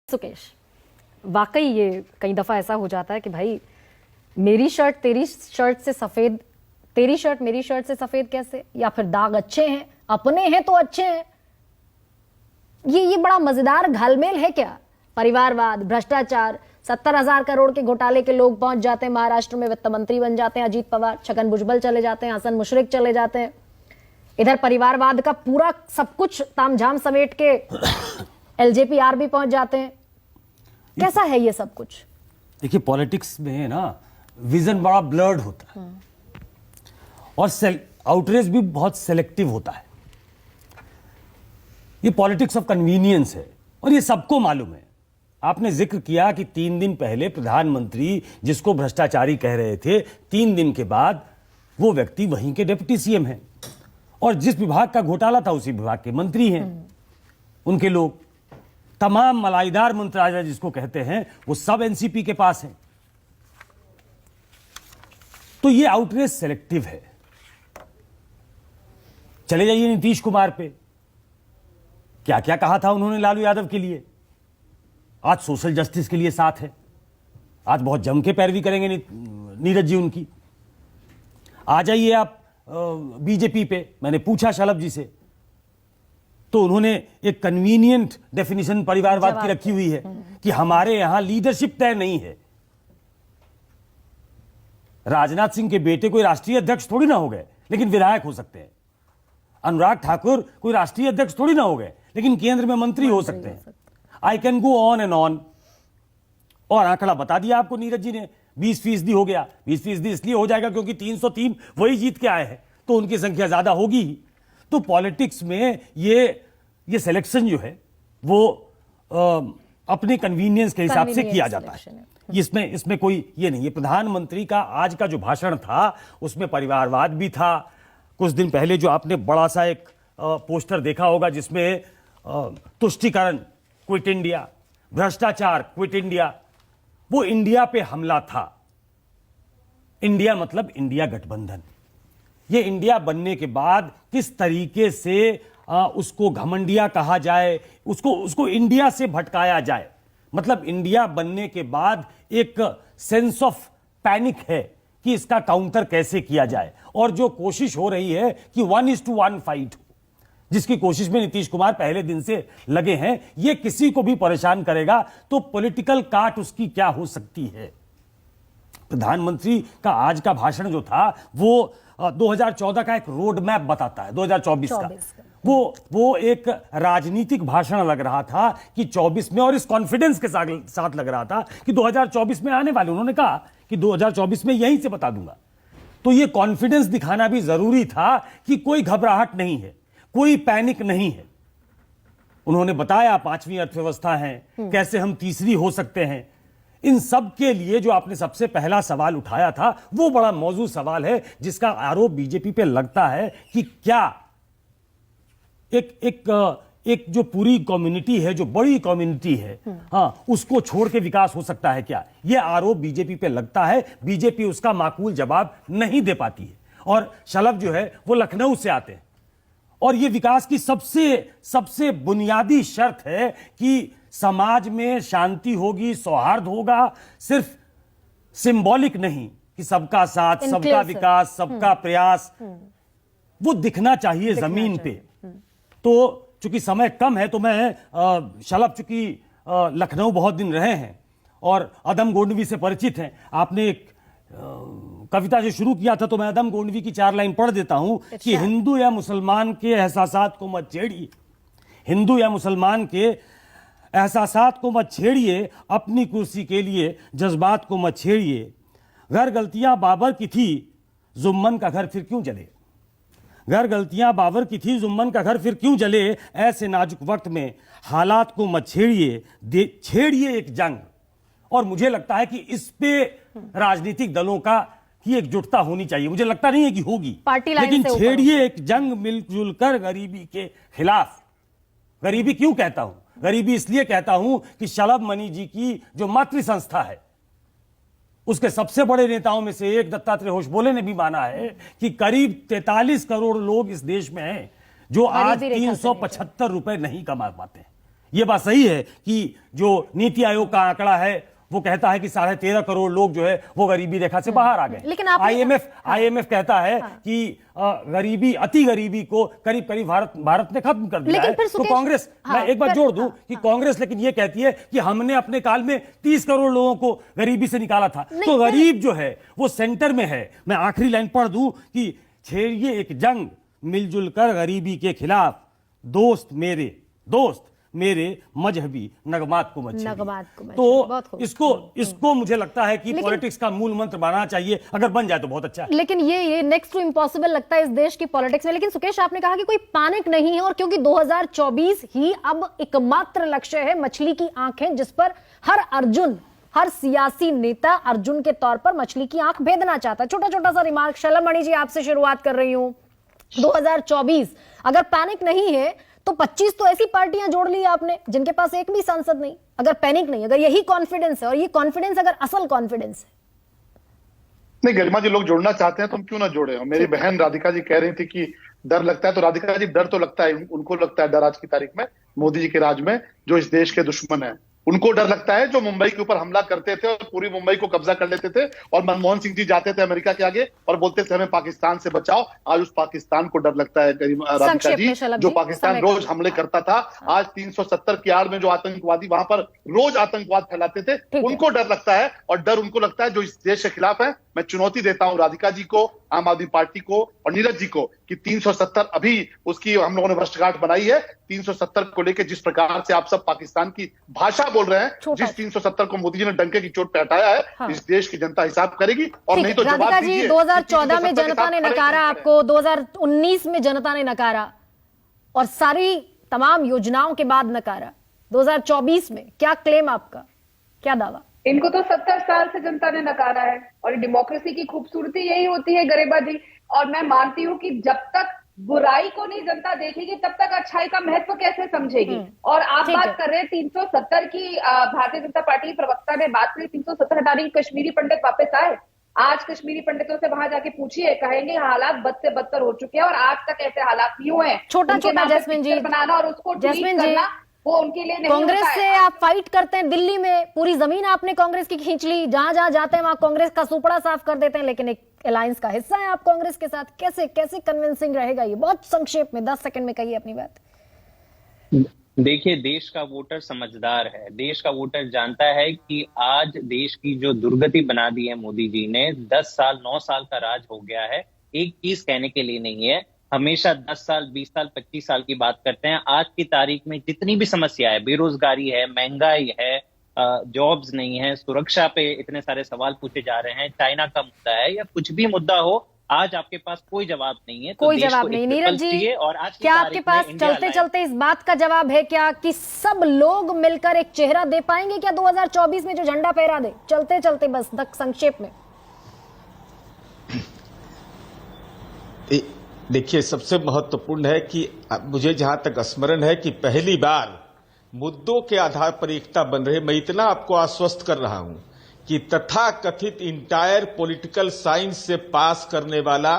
सुकेश, वाकई ये कई दफा ऐसा हो जाता है कि भाई मेरी शर्ट तेरी शर्ट से सफेद, तेरी शर्ट मेरी शर्ट से सफेद कैसे, या फिर दाग अच्छे हैं, अपने हैं तो अच्छे हैं। ये बड़ा मजेदार घालमेल है क्या? परिवारवाद, भ्रष्टाचार, 70,000 करोड़ के घोटाले के लोग पहुंच जाते हैं महाराष्ट्र में, वित्त मंत्री बन जाते हैं अजीत पवार, छगन भुजबल चले जाते हैं, हसन मुशरिक चले जाते हैं। इधर परिवारवाद का पूरा सब कुछ तामझाम समेट के एलजेपी आरबी पहुंच जाते हैं। कैसा है ये सब कुछ? देखिए, पॉलिटिक्स में ना विजन बड़ा ब्लर्ड होता है और आउटरीच भी बहुत सेलेक्टिव होता है। ये पॉलिटिक्स ऑफ कन्वीनियंस है और ये सबको मालूम है। आपने जिक्र किया कि 3 दिन पहले प्रधानमंत्री जिसको भ्रष्टाचारी कह रहे थे, 3 दिन के बाद वो व्यक्ति वहीं के डिप्टी सीएम हैं और जिस विभाग का घोटाला था उसी विभाग के मंत्री हैं। उनके लोग, तमाम मलाईदार मंत्रालय जिसको कहते हैं, वो सब एनसीपी के पास हैं। तो ये आउटरीच सेलेक्टिव है। चले जाइए नीतीश कुमार पे, क्या क्या कहा था उन्होंने लालू यादव के लिए। आज सोशल जस्टिस के लिए साथ है, आज बहुत जम के पैरवी करेंगे नीरज जी उनकी। आ जाइए आप बीजेपी पे। मैंने पूछा शलभ जी से तो उन्होंने एक कन्वीनियंट डेफिनेशन परिवारवाद की रखी हुई है कि हमारे यहां लीडरशिप तय नहीं है। राजनाथ सिंह के बेटे कोई राष्ट्रीय अध्यक्ष थोड़ी ना हो गए, लेकिन विधायक हो सकते हैं। अनुराग ठाकुर कोई राष्ट्रीय अध्यक्ष थोड़ी ना हो गए, लेकिन केंद्र में मंत्री हो सकते हैं। I can go on and on. और आंकड़ा बता दिया आपको नीरज जी ने, 20% हो गया। 20% इसलिए हो जाएगा क्योंकि 303 वही जीत के आए हैं, तो उनकी संख्या ज्यादा होगी ही। तो पॉलिटिक्स में ये सिलेक्शन जो है वो अपने कन्वीनियंस के हिसाब से किया जाता है। इसमें कोई ये नहीं है। प्रधानमंत्री का आज का जो भाषण था उसमें परिवारवाद भी था। कुछ दिन पहले जो आपने बड़ा सा एक पोस्टर देखा होगा जिसमें तुष्टीकरण क्विट इंडिया, भ्रष्टाचार क्विट इंडिया, वो इंडिया पे हमला था। इंडिया मतलब इंडिया गठबंधन। ये इंडिया बनने के बाद किस तरीके से उसको घमंडिया कहा जाए, उसको इंडिया से भटकाया जाए। मतलब इंडिया बनने के बाद एक सेंस ऑफ पैनिक है कि इसका काउंटर कैसे किया जाए। और जो कोशिश हो रही है कि 1:1 फाइट हो, जिसकी कोशिश में नीतीश कुमार पहले दिन से लगे हैं, ये किसी को भी परेशान करेगा। तो पॉलिटिकल काट उसकी क्या हो सकती है। प्रधानमंत्री का आज का भाषण जो था वो 2014 का एक रोड मैप बताता है, 2024 का। वो एक राजनीतिक भाषण लग रहा था कि 24 में, और इस कॉन्फिडेंस के साथ लग रहा था कि 2024 में आने वाले। उन्होंने कहा कि 2024 में यहीं से बता दूंगा। तो ये कॉन्फिडेंस दिखाना भी जरूरी था कि कोई घबराहट नहीं है, कोई पैनिक नहीं है। उन्होंने बताया 5वीं अर्थव्यवस्था है, कैसे हम तीसरी हो सकते हैं। इन सब के लिए जो आपने सबसे पहला सवाल उठाया था वो बड़ा मौजूद सवाल है, जिसका आरोप बीजेपी पे लगता है कि क्या एक जो पूरी कम्युनिटी है, जो बड़ी कम्युनिटी है, हाँ, उसको छोड़ के विकास हो सकता है क्या। यह आरोप बीजेपी पे लगता है। बीजेपी उसका माकूल जवाब नहीं दे पाती है। और शलभ जो है वो लखनऊ से आते हैं और ये विकास की सबसे बुनियादी शर्त है कि समाज में शांति होगी, सौहार्द होगा। सिर्फ सिंबॉलिक नहीं कि सबका साथ, सबका विकास, सबका प्रयास, वो दिखना चाहिए जमीन पे। तो चूंकि समय कम है तो मैं शलभ, चूंकि लखनऊ बहुत दिन रहे हैं और अदम गोंडवी से परिचित हैं, आपने एक कविता जो शुरू किया था, तो मैं अदम गोंडवी की 4 लाइन पढ़ देता हूं कि हिंदू या मुसलमान के एहसासात को मत छेड़िए, हिंदू या मुसलमान के एहसासात को मत छेड़िए, अपनी कुर्सी के लिए जज्बात को मत छेड़िए। घर गलतियां बाबर की थी, जुम्मन का घर फिर क्यों जले। घर गलतियां बाबर की थी, जुम्मन का घर फिर क्यों जले। ऐसे नाजुक वक्त में हालात को मत छेड़िए, छेड़िए एक जंग। और मुझे लगता है कि इस पे राजनीतिक दलों की एकजुटता होनी चाहिए। मुझे लगता नहीं है कि होगी, लेकिन छेड़िए एक जंग मिलजुल कर गरीबी के खिलाफ। गरीबी क्यों कहता हूं? गरीबी इसलिए कहता हूं कि शलभ मणि जी की जो मातृ संस्था है, उसके सबसे बड़े नेताओं में से एक दत्तात्रेय होशबोले ने भी माना है कि करीब 43 करोड़ लोग इस देश में हैं जो आज 375 रुपए नहीं कमा पाते हैं। ये बात सही है कि जो नीति आयोग का आंकड़ा है वो कहता है कि 13.5 करोड़ लोग जो है वो गरीबी रेखा से बाहर आ गए। लेकिन आईएमएफ कहता है कि गरीबी, अति गरीबी को करीब करीब भारत ने खत्म कर दिया है। तो कांग्रेस, मैं एक बात जोड़ दूं कि कांग्रेस लेकिन ये कहती है कि हमने अपने काल में 30 करोड़ लोगों को गरीबी से निकाला था। तो गरीब जो है वो सेंटर में है। मैं आखिरी लाइन पढ़ दूं कि छेड़िए एक जंग मिलजुल कर गरीबी के खिलाफ, दोस्त मेरे मजहबी नगमात को मत छेड़िए। तो इसको मुझे लगता है कि पॉलिटिक्स का मूल मंत्र बनाना चाहिए। अगर बन जाए तो बहुत अच्छा है। लेकिन ये नेक्स्ट टू इम्पॉसिबल लगता है इस देश की पॉलिटिक्स में। लेकिन सुकेश, आपने कहा कि कोई पैनिक नहीं है, और क्योंकि 2024 ही अब एकमात्र लक्ष्य है, मछली की आंखें, जिस पर हर सियासी नेता अर्जुन के तौर पर मछली की आंख भेदना चाहता है। छोटा सा रिमार्क शलम मणि जी, आपसे शुरुआत कर रही हूं। 2024 अगर पैनिक नहीं है तो 25 तो ऐसी पार्टियां जोड़ ली आपने जिनके पास एक भी सांसद नहीं। अगर पैनिक नहीं, अगर यही कॉन्फिडेंस है, और ये कॉन्फिडेंस अगर असल कॉन्फिडेंस है। नहीं गरिमा जी, लोग जोड़ना चाहते हैं तो हम क्यों ना जोड़े। और मेरी बहन राधिका जी कह रही थी कि डर लगता है, तो राधिका जी डर तो लगता है, उनको लगता है डर आज की तारीख में मोदी जी के राज में, जो इस देश के दुश्मन है। उनको डर लगता है जो मुंबई के ऊपर हमला करते थे और पूरी मुंबई को कब्जा कर लेते थे, और मनमोहन सिंह जी जाते थे अमेरिका के आगे और बोलते थे हमें पाकिस्तान से बचाओ। आज उस पाकिस्तान को डर लगता है राधिका जी, जो पाकिस्तान रोज हमले करता था। आज 370 की आड़ में जो आतंकवादी वहां पर रोज आतंकवाद फैलाते थे, उनको डर लगता है। और डर उनको लगता है जो इस देश के खिलाफ है। मैं चुनौती देता हूं राधिका जी को, आम आदमी पार्टी को और नीरज जी को कि 370 अभी उसकी हम लोगों ने वर्षगांठ बनाई है। 370 को लेकर जिस प्रकार से आप सब पाकिस्तान की भाषा बोल रहे हैं, जिस 370 को मोदी जी ने डंके की चोट पे हटाया है, हाँ। इस देश की जनता हिसाब करेगी। और नहीं तो जवाब दीजिए। 2014 में जनता ने नकारा आपको, 2019 में जनता ने नकारा, और सारी तमाम योजनाओं के बाद नकारा। 2024 में क्या क्लेम आपका, क्या दावा? इनको तो 70 साल से जनता ने नकारा है, और डेमोक्रेसी की खूबसूरती यही होती है गरिमा जी। और मैं मानती हूँ कि जब तक बुराई को नहीं जनता देखेगी तब तक अच्छाई का महत्व कैसे समझेगी। और आप बात कर रहे हैं 370 की, भारतीय जनता पार्टी प्रवक्ता ने बात करी 370 हटाने की। कश्मीरी पंडित वापस आए। आज कश्मीरी पंडितों से वहां जाके पूछिए, कहेंगे हालात बद से बदतर हो चुके हैं, और आज तक ऐसे हालात नहीं हुए हैं। छोटा जैस्मिन जी बनाना और उसको ट्वीट करना वो उनके लिए नहीं। कांग्रेस से आप फाइट करते हैं, दिल्ली में पूरी जमीन आपने कांग्रेस की खींच ली, जहां जाते हैं वहां कांग्रेस का सुपड़ा साफ कर देते हैं, लेकिन एक अलायंस का हिस्सा है आप कांग्रेस के साथ। कैसे कन्विंसिंग रहेगा ये? बहुत संक्षेप में 10 सेकंड में कहिए अपनी बात। देखिए, देश का वोटर समझदार है। देश का वोटर जानता है कि आज देश की जो दुर्गति बना दी है मोदी जी ने, 10 साल 9 साल का राज हो गया है। एक चीज कहने के लिए नहीं है, हमेशा 10 साल 20 साल 25 साल की बात करते हैं। आज की तारीख में जितनी भी समस्या है, बेरोजगारी है, महंगाई है, जॉब्स नहीं है, सुरक्षा पे इतने सारे सवाल पूछे जा रहे हैं, चाइना का मुद्दा है या कुछ भी मुद्दा हो, आज आपके पास कोई जवाब नहीं है। कोई जवाब नहीं। नीरज जी, और आज क्या आपके पास चलते चलते इस बात का जवाब है क्या कि सब लोग मिलकर एक चेहरा दे पाएंगे क्या 2024 में, जो झंडा फहरा दे? चलते चलते बस संक्षेप में। देखिए, सबसे महत्वपूर्ण है कि मुझे जहां तक स्मरण है कि पहली बार मुद्दों के आधार पर एकता बन रही। मैं इतना आपको आश्वस्त कर रहा हूं कि तथाकथित इंटायर पॉलिटिकल साइंस से पास करने वाला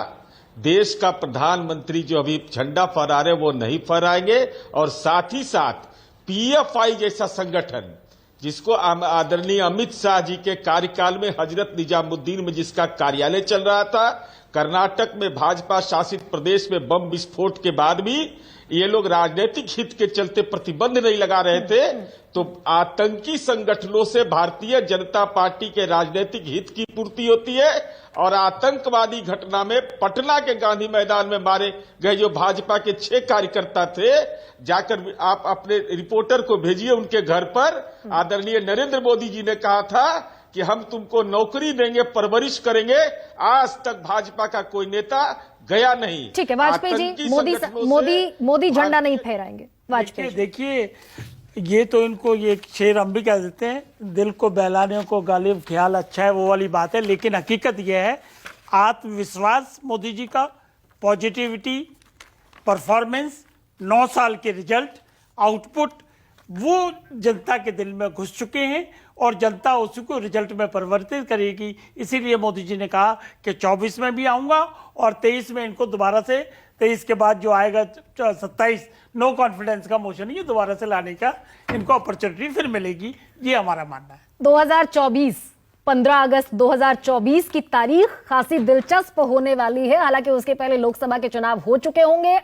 देश का प्रधानमंत्री जो अभी झंडा फहरा रहे वो नहीं फहराएंगे। और साथ ही साथ पीएफआई जैसा संगठन, जिसको आदरणीय अमित शाह जी के कार्यकाल में हजरत निजामुद्दीन में जिसका कार्यालय चल रहा था, कर्नाटक में भाजपा शासित प्रदेश में बम विस्फोट के बाद भी ये लोग राजनीतिक हित के चलते प्रतिबंध नहीं लगा रहे थे, तो आतंकी संगठनों से भारतीय जनता पार्टी के राजनीतिक हित की पूर्ति होती है। और आतंकवादी घटना में पटना के गांधी मैदान में मारे गए जो भाजपा के 6 कार्यकर्ता थे, जाकर आप अपने रिपोर्टर को भेजिए उनके घर पर। आदरणीय नरेंद्र मोदी जी ने कहा था कि हम तुमको नौकरी देंगे, परवरिश करेंगे। आज तक भाजपा का कोई नेता गया नहीं। ठीक है वाजपेयी जी, मोदी झंडा नहीं फहराएंगे। वाजपेयी, देखिए ये तो इनको ये शेर हम भी कह देते हैं, दिल को बहलाने को गालिब ख्याल अच्छा है, वो वाली बात है। लेकिन हकीकत यह है, आत्मविश्वास मोदी जी का, पॉजिटिविटी, परफॉर्मेंस, 9 साल के रिजल्ट, आउटपुट, वो जनता के दिल में घुस चुके हैं और जनता उसी को रिजल्ट में परिवर्तित करेगी। इसीलिए मोदी जी ने कहा कि 24 में भी आऊंगा और 23 में इनको दोबारा से 23 के बाद जो आएगा 27 नो कॉन्फिडेंस का मोशन, ये दोबारा से लाने का इनको अपॉर्चुनिटी फिर मिलेगी, ये हमारा मानना है। 2024 15 अगस्त 2024 की तारीख खासी दिलचस्प होने वाली है। हालांकि उसके पहले लोकसभा के चुनाव हो चुके होंगे।